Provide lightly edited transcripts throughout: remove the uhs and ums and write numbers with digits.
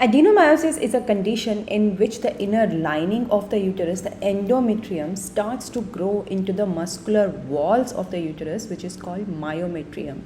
Adenomyosis is a condition in which the inner lining of the uterus, the endometrium, starts to grow into the muscular walls of the uterus, which is called myometrium.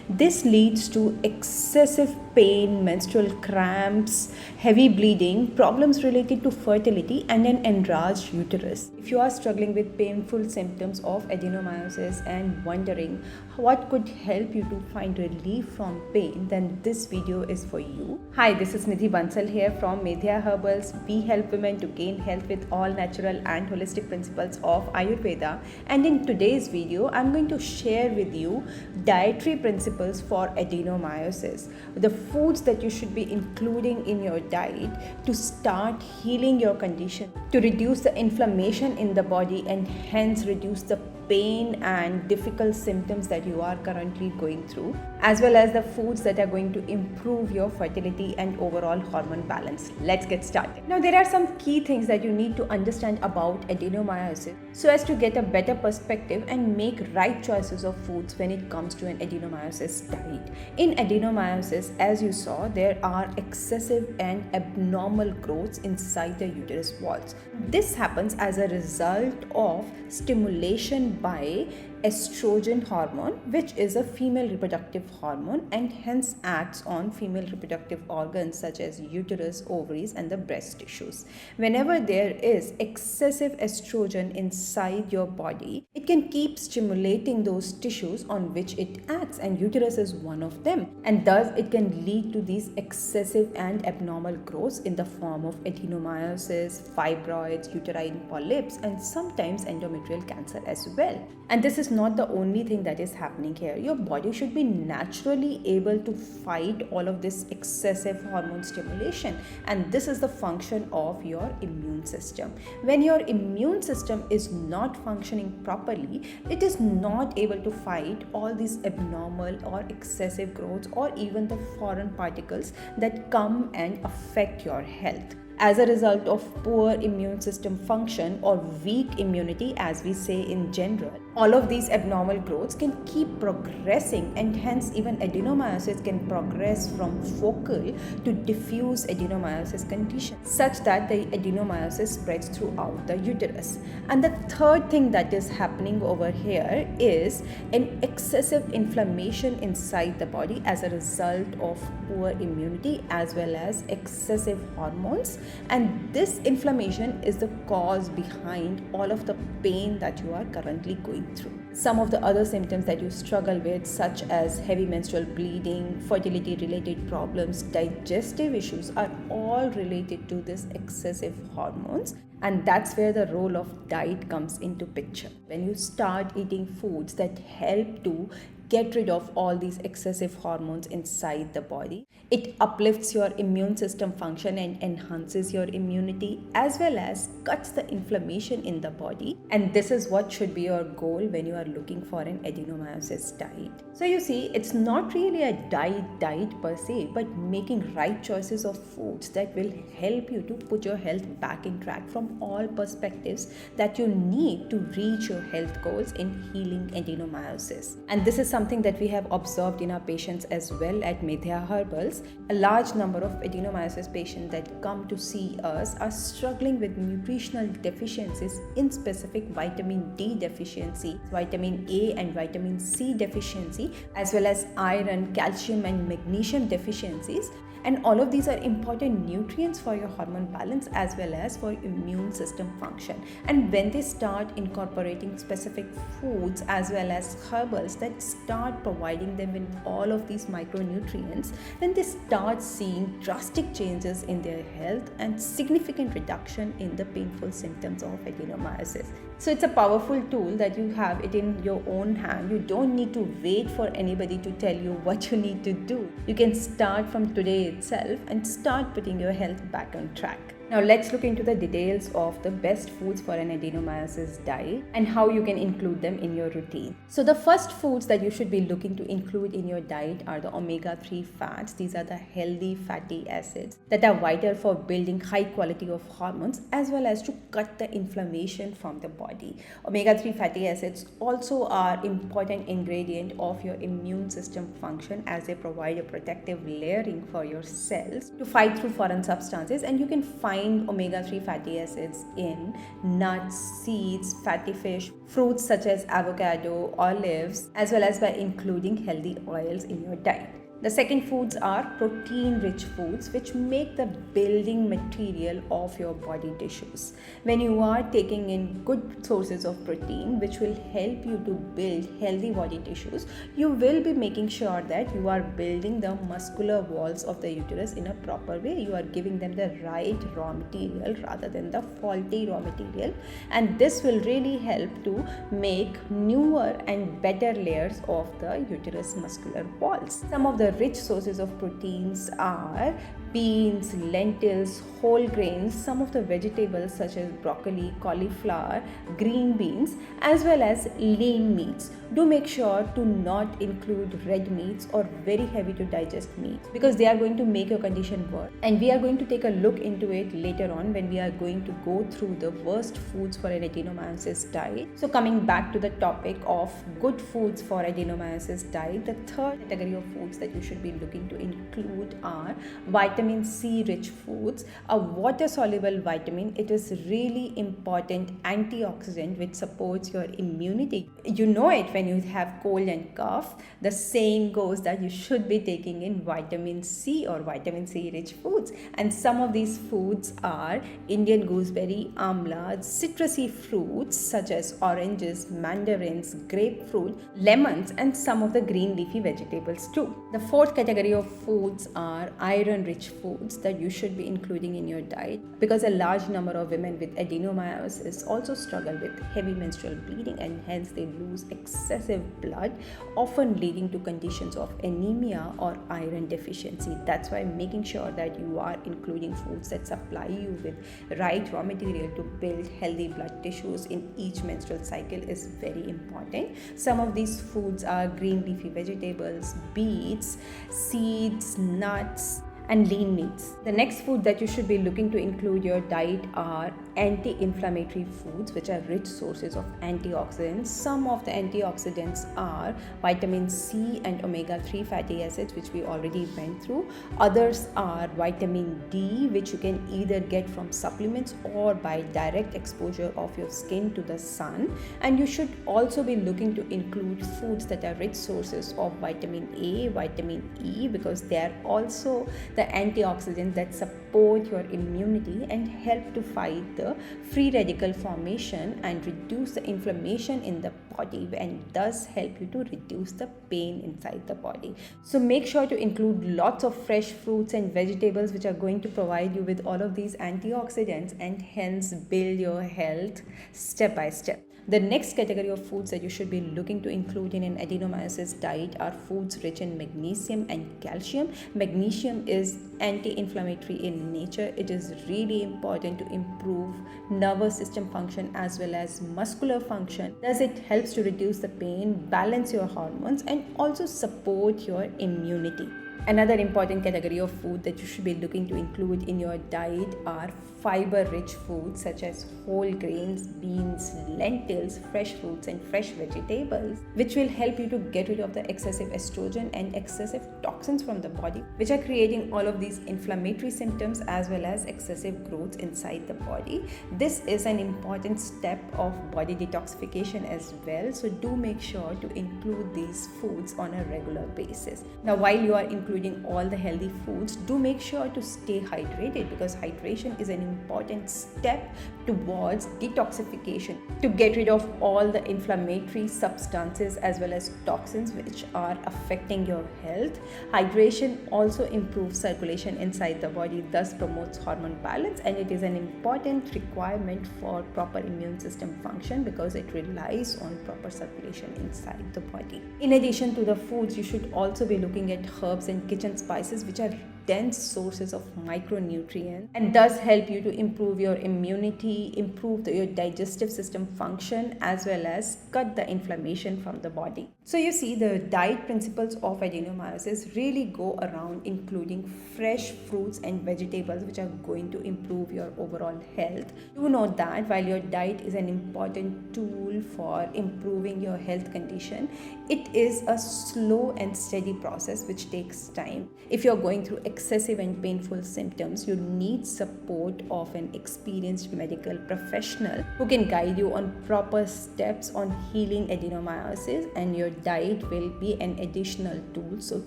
This leads to excessive pain, menstrual cramps, heavy bleeding, problems related to fertility, and an enlarged uterus. If you are struggling with painful symptoms of adenomyosis and wondering what could help you to find relief from pain, then this video is for you. Hi, this is Nidhi Bansal here from Medhya Herbals. We help women to gain health with all natural and holistic principles of Ayurveda. And in today's video, I'm going to share with you dietary principles for adenomyosis. The foods that you should be including in your diet to start healing your condition, to reduce the inflammation in the body and hence reduce the pain and difficult symptoms that you are currently going through, as well as the foods that are going to improve your fertility and overall hormone balance. Let's get started. Now, there are some key things that you need to understand about adenomyosis so as to get a better perspective and make right choices of foods when it comes to an adenomyosis diet. In adenomyosis, as you saw, there are excessive and abnormal growths inside the uterus walls. This happens as a result of stimulation by estrogen hormone, which is a female reproductive hormone and hence acts on female reproductive organs such as uterus, ovaries, and the breast tissues. Whenever there is excessive estrogen inside your body, it can keep stimulating those tissues on which it acts, and uterus is one of them, and thus it can lead to these excessive and abnormal growths in the form of adenomyosis, fibroids, uterine polyps, and sometimes endometrial cancer as well. And this is not the only thing that is happening here. Your body should be naturally able to fight all of this excessive hormone stimulation, and this is the function of your immune system. When your immune system is not functioning properly, it is not able to fight all these abnormal or excessive growths or even the foreign particles that come and affect your health. As a result of poor immune system function or weak immunity, as we say in general, all of these abnormal growths can keep progressing, and hence even adenomyosis can progress from focal to diffuse adenomyosis condition, such that the adenomyosis spreads throughout the uterus. And the third thing that is happening over here is an excessive inflammation inside the body as a result of poor immunity as well as excessive hormones. And this inflammation is the cause behind all of the pain that you are currently going through. Some of the other symptoms that you struggle with, such as heavy menstrual bleeding, fertility related problems, digestive issues, are all related to this excessive hormones. And that's where the role of diet comes into picture. When you start eating foods that help to get rid of all these excessive hormones inside the body, it uplifts your immune system function and enhances your immunity as well as cuts the inflammation in the body. And this is what should be your goal when you are looking for an adenomyosis diet. So you see, it's not really a diet per se, but making right choices of foods that will help you to put your health back in track from all perspectives that you need to reach your health goals in healing adenomyosis. And this is something that we have observed in our patients as well at Medhya Herbals. A large number of adenomyosis patients that come to see us are struggling with nutritional deficiencies, in specific vitamin D deficiency, vitamin A and vitamin C deficiency, as well as iron, calcium and magnesium deficiencies. And all of these are important nutrients for your hormone balance as well as for immune system function. And when they start incorporating specific foods as well as herbals that start providing them with all of these micronutrients, then they start seeing drastic changes in their health and significant reduction in the painful symptoms of adenomyosis. So it's a powerful tool that you have it in your own hand. You don't need to wait for anybody to tell you what you need to do. You can start from today itself and start putting your health back on track. Now let's look into the details of the best foods for an adenomyosis diet and how you can include them in your routine. So the first foods that you should be looking to include in your diet are the omega-3 fats. These are the healthy fatty acids that are vital for building high quality of hormones as well as to cut the inflammation from the body. Omega-3 fatty acids also are important ingredient of your immune system function as they provide a protective layering for your cells to fight through foreign substances, and you can find omega-3 fatty acids in nuts, seeds, fatty fish, fruits such as avocado, olives, as well as by including healthy oils in your diet. The second foods are protein-rich foods, which make the building material of your body tissues. When you are taking in good sources of protein, which will help you to build healthy body tissues, you will be making sure that you are building the muscular walls of the uterus in a proper way. You are giving them the right raw material rather than the faulty raw material, and this will really help to make newer and better layers of the uterus muscular walls. Some of the rich sources of proteins are beans, lentils, whole grains, some of the vegetables such as broccoli, cauliflower, green beans, as well as lean meats. Do make sure to not include red meats or very heavy to digest meats, because they are going to make your condition worse. And we are going to take a look into it later on when we are going to go through the worst foods for an adenomyosis diet. So coming back to the topic of good foods for adenomyosis diet, the third category of foods that you should be looking to include are vitamin C rich foods. A water soluble vitamin, it is really important antioxidant which supports your immunity. You know it when you have cold and cough. The saying goes that you should be taking in vitamin C or vitamin C rich foods, and some of these foods are Indian gooseberry, amla, citrusy fruits such as oranges, mandarins, grapefruit, lemons, and some of the green leafy vegetables too. The fourth category of foods are iron rich foods that you should be including in your diet, because a large number of women with adenomyosis also struggle with heavy menstrual bleeding, and hence they lose excessive blood, often leading to conditions of anemia or iron deficiency. That's why making sure that you are including foods that supply you with right raw material to build healthy blood tissues in each menstrual cycle is very important. Some of these foods are green leafy vegetables, beets, seeds, nuts, and lean meats. The next food that you should be looking to include your diet are anti-inflammatory foods, which are rich sources of antioxidants. Some of the antioxidants are vitamin C and omega-3 fatty acids, which we already went through. Others are vitamin D, which you can either get from supplements or by direct exposure of your skin to the sun. And you should also be looking to include foods that are rich sources of vitamin A, vitamin E, because they are also the antioxidants that support your immunity and help to fight the free radical formation and reduce the inflammation in the body, and thus help you to reduce the pain inside the body. So make sure to include lots of fresh fruits and vegetables which are going to provide you with all of these antioxidants and hence build your health step by step. The next category of foods that you should be looking to include in an adenomyosis diet are foods rich in magnesium and calcium. Magnesium is anti-inflammatory in nature. It is really important to improve nervous system function as well as muscular function, as it helps to reduce the pain, balance your hormones, and also support your immunity. Another important category of food that you should be looking to include in your diet are fiber-rich foods such as whole grains, beans, lentils, fresh fruits, and fresh vegetables, which will help you to get rid of the excessive estrogen and excessive toxins from the body, which are creating all of these inflammatory symptoms as well as excessive growth inside the body. This is an important step of body detoxification as well, so do make sure to include these foods on a regular basis. Now, while you are including all the healthy foods, do make sure to stay hydrated, because hydration is an important step towards detoxification to get rid of all the inflammatory substances as well as toxins which are affecting your health. Hydration also improves circulation inside the body, thus promotes hormone balance, and it is an important requirement for proper immune system function because it relies on proper circulation inside the body. In addition to the foods, you should also be looking at herbs and kitchen spices, which are dense sources of micronutrients and thus help you to improve your immunity, improve your digestive system function, as well as cut the inflammation from the body. So you see, the diet principles of adenomyosis really go around including fresh fruits and vegetables, which are going to improve your overall health. Do note that while your diet is an important tool for improving your health condition, it is a slow and steady process which takes time. If you're going through excessive and painful symptoms, you need support of an experienced medical professional who can guide you on proper steps on healing adenomyosis, and your diet will be an additional tool to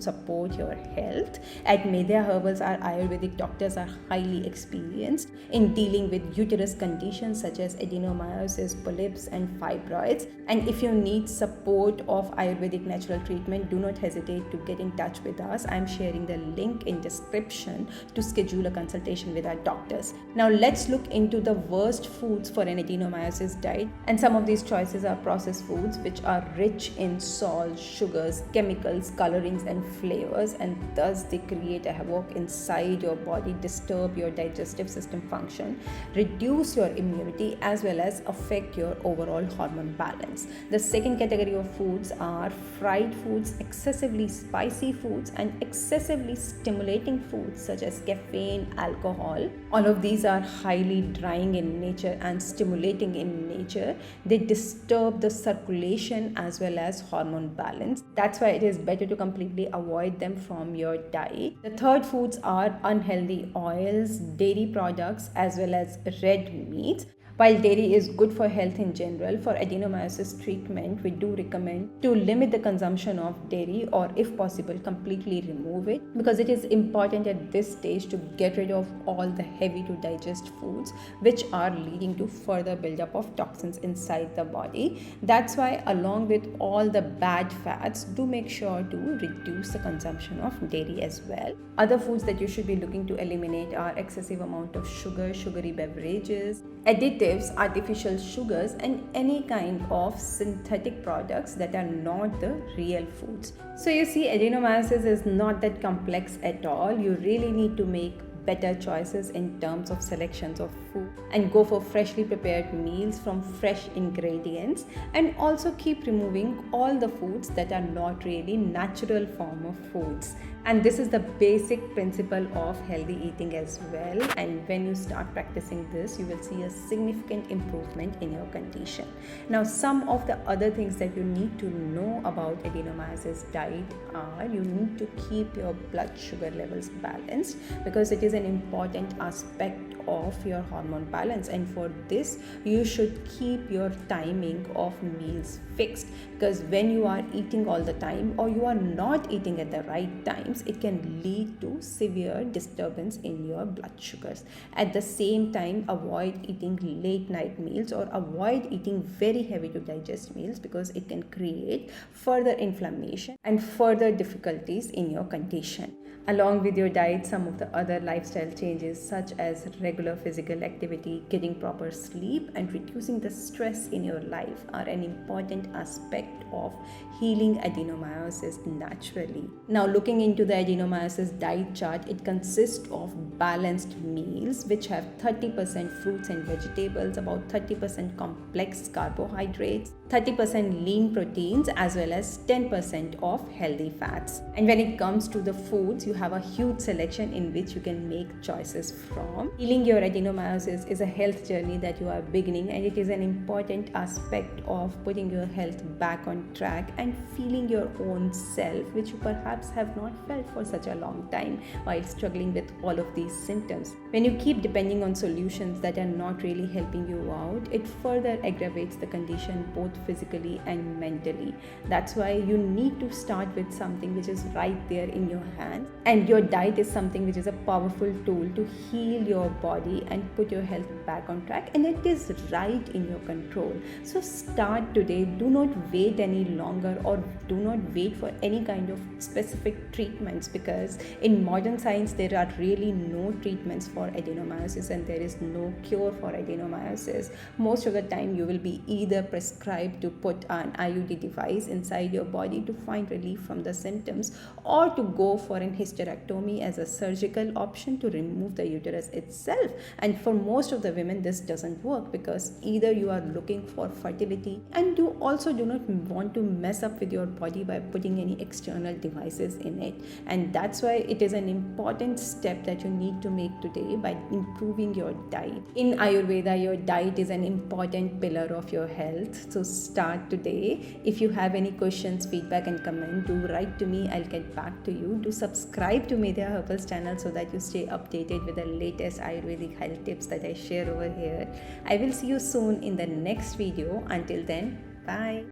support your health. At Medha Herbals, our Ayurvedic doctors are highly experienced in dealing with uterus conditions such as adenomyosis, polyps, and fibroids. And if you need support of Ayurvedic natural treatment, do not hesitate to get in touch with us. I'm sharing the link in description to schedule a consultation with our doctors. Now let's look into the worst foods for an adenomyosis diet, and some of these choices are processed foods which are rich in salt, sugars, chemicals, colorings, and flavors, and thus they create a havoc inside your body, disturb your digestive system function, reduce your immunity, as well as affect your overall hormone balance. The second category of foods are fried foods, excessively spicy foods, and excessively stimulating foods such as caffeine, alcohol. All of these are highly drying in nature and stimulating in nature. They disturb the circulation as well as hormone balance. That's why it is better to completely avoid them from your diet. The third foods are unhealthy oils, dairy products, as well as red meats. While dairy is good for health in general, for adenomyosis treatment, we do recommend to limit the consumption of dairy, or if possible, completely remove it, because it is important at this stage to get rid of all the heavy to digest foods which are leading to further buildup of toxins inside the body. That's why, along with all the bad fats, do make sure to reduce the consumption of dairy as well. Other foods that you should be looking to eliminate are excessive amount of sugar, sugary beverages, additives, artificial sugars, and any kind of synthetic products that are not the real foods. So you see, adenomyosis is not that complex at all. You really need to make better choices in terms of selections of food, and go for freshly prepared meals from fresh ingredients, and also keep removing all the foods that are not really natural form of foods. And this is the basic principle of healthy eating as well, and when you start practicing this, you will see a significant improvement in your condition. Now, some of the other things that you need to know about adenomyosis diet are: you need to keep your blood sugar levels balanced, because it is an important aspect of your hormone balance, and for this you should keep your timing of meals fixed, because when you are eating all the time or you are not eating at the right times, it can lead to severe disturbance in your blood sugars. At the same time, avoid eating late night meals or avoid eating very heavy to digest meals, because it can create further inflammation and further difficulties in your condition. Along with your diet, some of the other lifestyle changes such as regular physical activity, getting proper sleep, and reducing the stress in your life are an important aspect of healing adenomyosis naturally. Now, looking into the adenomyosis diet chart, it consists of balanced meals which have 30% fruits and vegetables, about 30% complex carbohydrates, 30% lean proteins, as well as 10% of healthy fats. And when it comes to the foods, you have a huge selection in which you can make choices from. Healing your adenomyosis is a health journey that you are beginning, and it is an important aspect of putting your health back on track and feeling your own self, which you perhaps have not felt for such a long time while struggling with all of these symptoms. When you keep depending on solutions that are not really helping you out, it further aggravates the condition both physically and mentally. That's why you need to start with something which is right there in your hands, and your diet is something which is a powerful tool to heal your body and put your health back on track, and it is right in your control. So start today. Do not wait any longer, or do not wait for any kind of specific treatments, because in modern science there are really no treatments for adenomyosis, and there is no cure for adenomyosis. Most of the time you will be either prescribed to put an IUD device inside your body to find relief from the symptoms, or to go for an hysterectomy as a surgical option to remove the uterus itself. And for most of the women, this doesn't work, because either you are looking for fertility and you also do not want to mess up with your body by putting any external devices in it. And that's why it is an important step that you need to make today by improving your diet. In Ayurveda, your diet is an important pillar of your health. So start today. If you have any questions, feedback and comment, do write to me. I'll get back to you. Do subscribe to Medha Herbals channel so that you stay updated with the latest Ayurvedic health tips that I share over here. I will see you soon in the next video. Until then, bye.